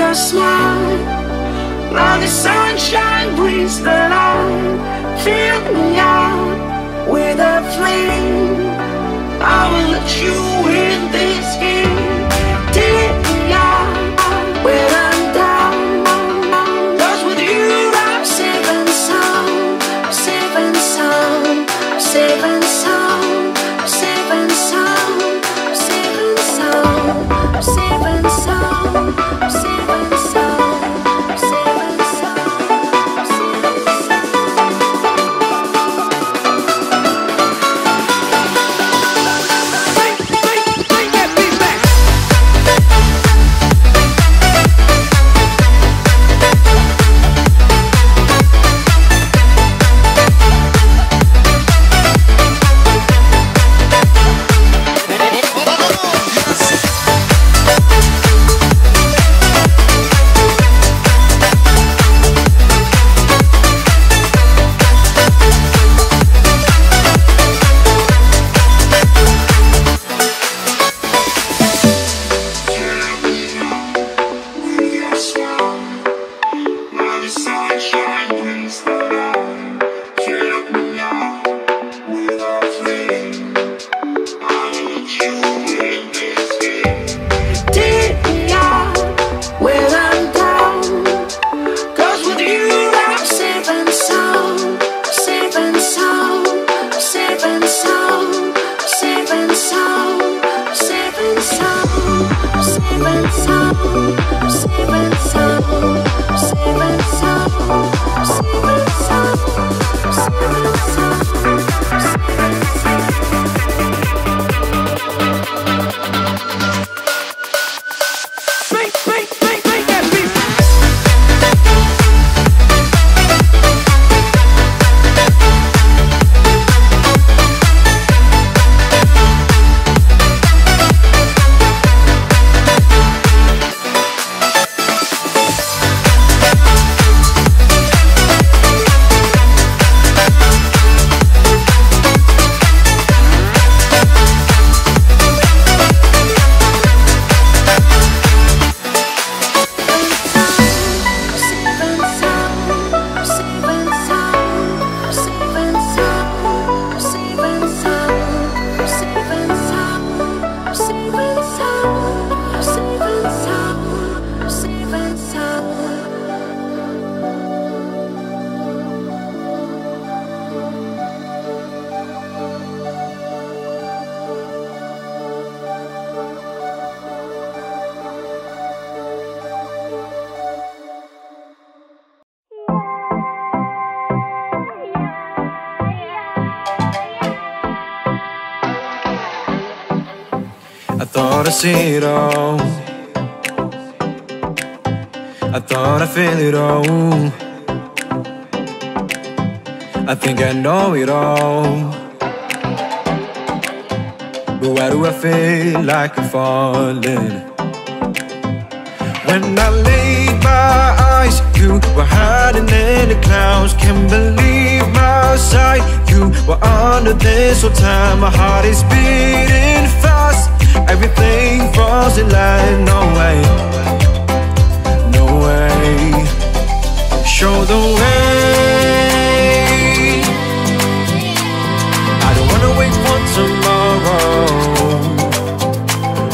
your smile. Now the sunshine brings the light. Fill me out with a flame. I will let you in this game. Take me out when I'm down. 'Cause with you I'm safe and sound. I'm safe and sound. I'm safe and sound. I'm safe and sound. I'm safe and sound. I'm safe and sound. I'm safe and sound. I'm safe and sound. I'm safe and Bring that beat back. I thought I see it all. I thought I feel it all. I think I know it all. But why do I feel like I'm falling? When I laid my eyes, you were hiding in the clouds. Can't believe my sight. You were under this whole time. My heart is beating fast. Everything falls in line. No way, no way. Show the way. I don't wanna wait for tomorrow.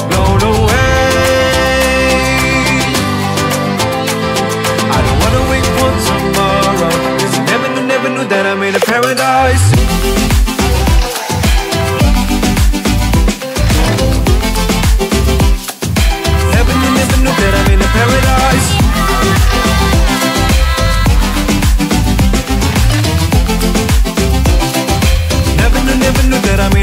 Blow the way. I don't wanna wait for tomorrow. 'Cause I never knew that I'm in a paradise. That I'm in a paradise. Never knew that I'm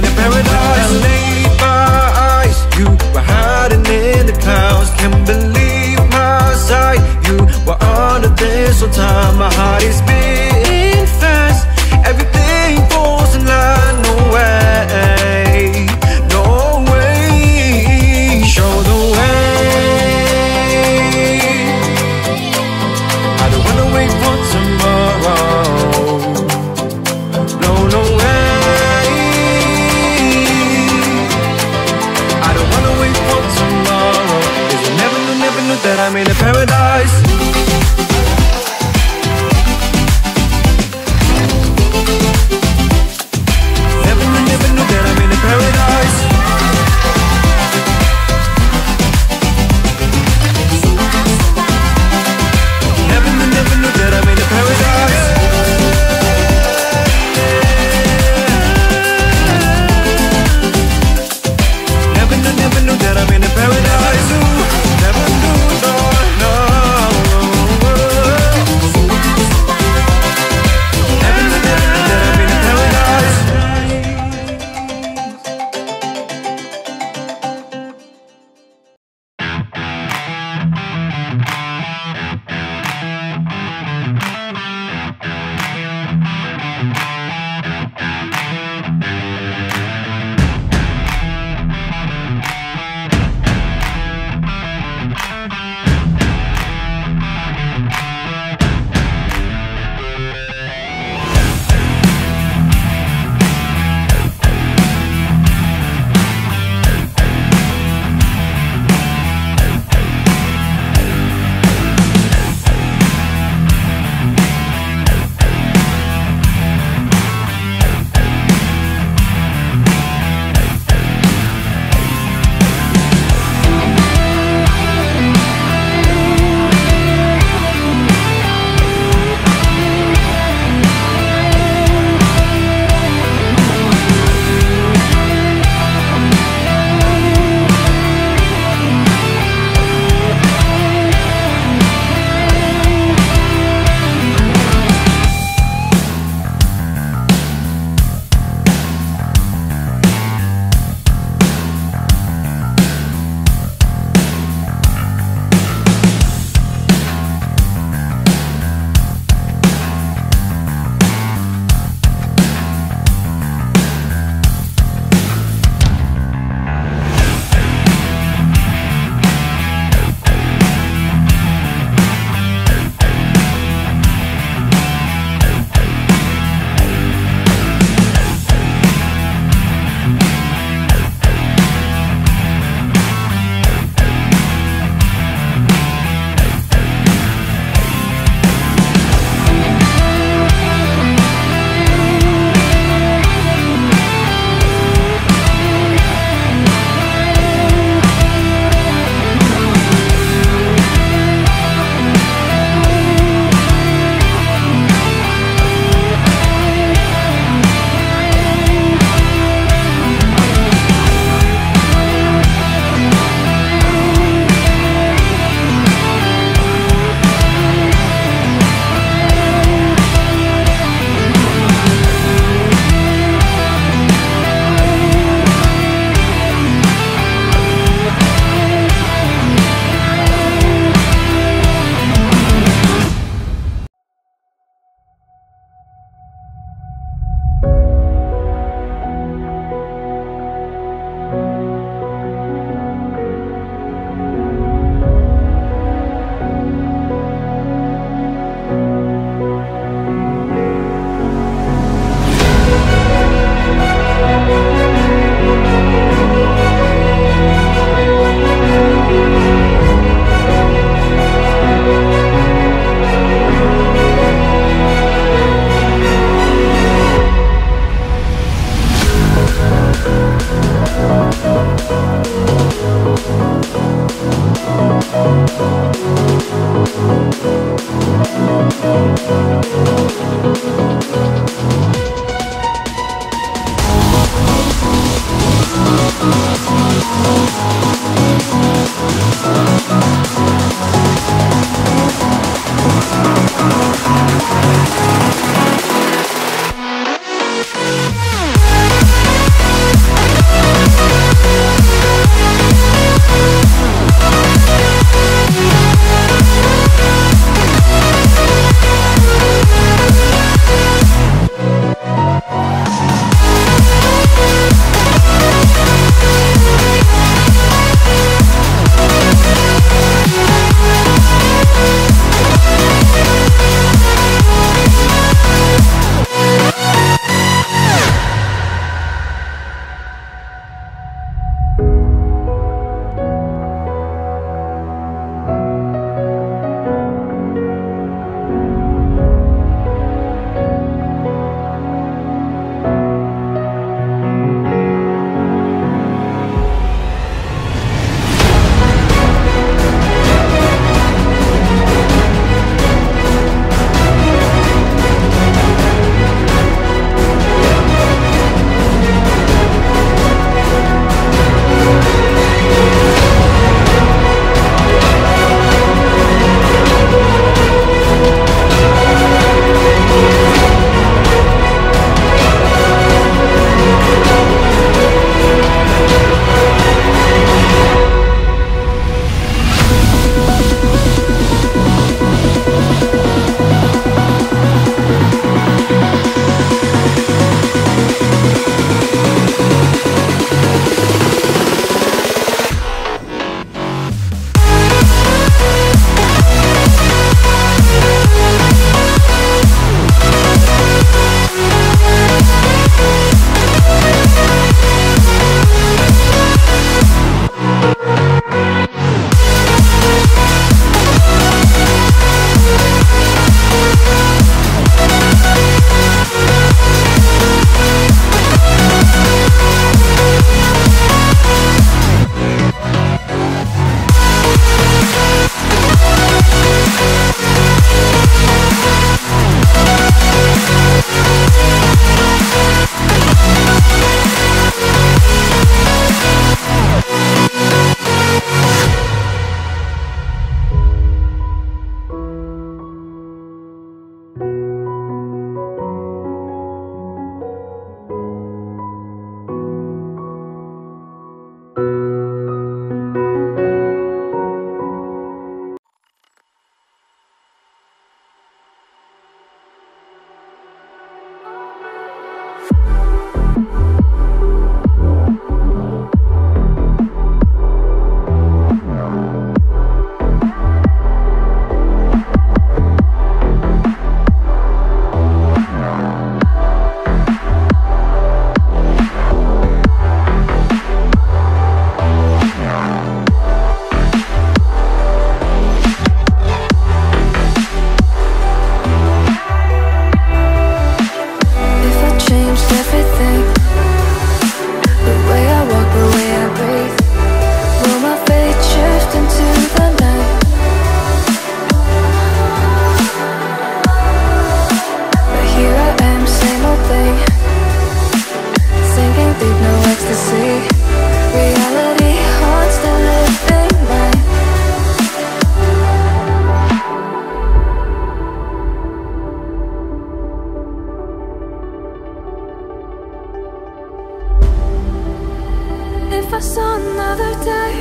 If I saw another day,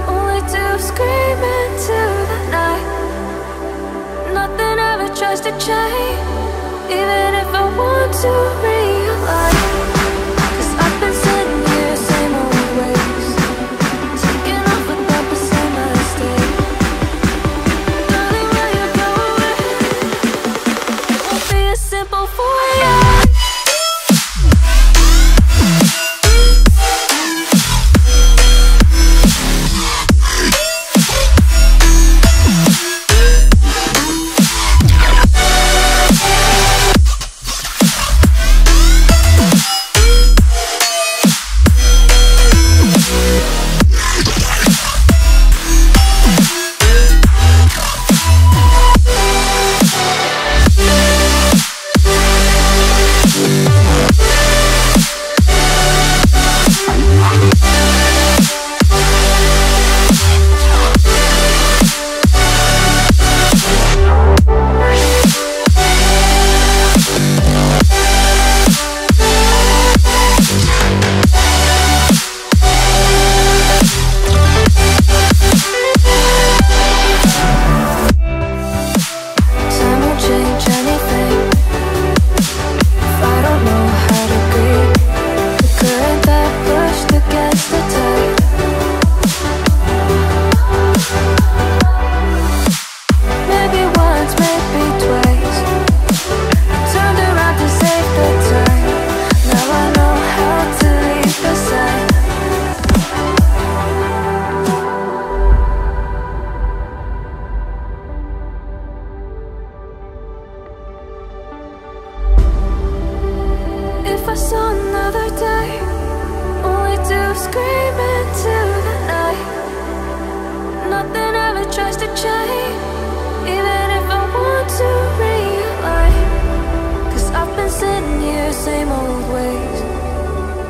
only to scream into the night. Nothing ever tries to change, even if I want to realize. 'Cause I've been sitting here, same old ways, taking off without the same mistake. Darling, will you go away? It won't be as simple for you. If I saw another day, only to scream into the night. Nothing ever tries to change, even if I want to realize. 'Cause I've been sitting here, same old ways,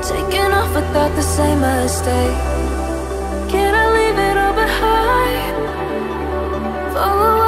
taking off without the same mistake. Can I leave it all behind? Follow